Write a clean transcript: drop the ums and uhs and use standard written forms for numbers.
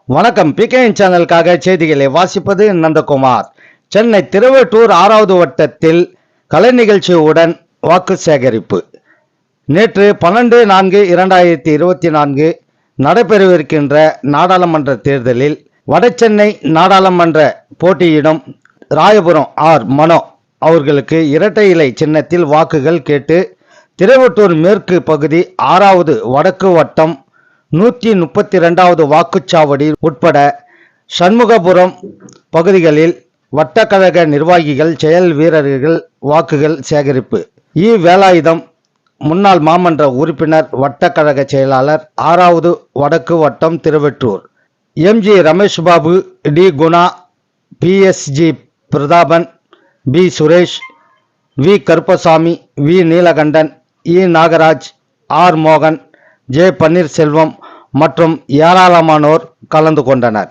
வணக்கம். பிகேஎன் சேனலுக்காக செய்திகளை வாசிப்பது நந்தகுமார். சென்னை திருவெட்டூர் 6வது வட்டத்தில் கலை நிகழ்ச்சியுடன் வாக்கு சேகரிப்பு. நேற்று 12/4/2024 நடைபெறவிருக்கின்ற நாடாளுமன்ற தேர்தலில் வடசென்னை நாடாளுமன்ற போட்டியிடும் ராயபுரம் மனோ அவர்களுக்கு இரட்டை இலை சின்னத்தில் வாக்குகள் கேட்டு திருவெட்டூர் மேற்கு பகுதி 6வது வடக்கு வட்டம் 132வது வாக்குச்சாவடி உட்பட சண்முகபுரம் பகுதிகளில் வட்டக்கழக நிர்வாகிகள் செயல் வீரர்கள் வாக்குகள் சேகரிப்பு. வேலாயுதம் முன்னாள் மாமன்ற உறுப்பினர், வட்டக்கழக செயலாளர், 6வது வடக்கு வட்டம் Thiruvettur. MG Ramesh Babu, T Guna, PSG Prathapan, P Suresh, V Karuppasamy, V Neelakandan, Nagaraj, R மோகன், ஜே பன்னீர்செல்வம் மற்றும் ஏராளமானோர் கலந்து கொண்டனர்.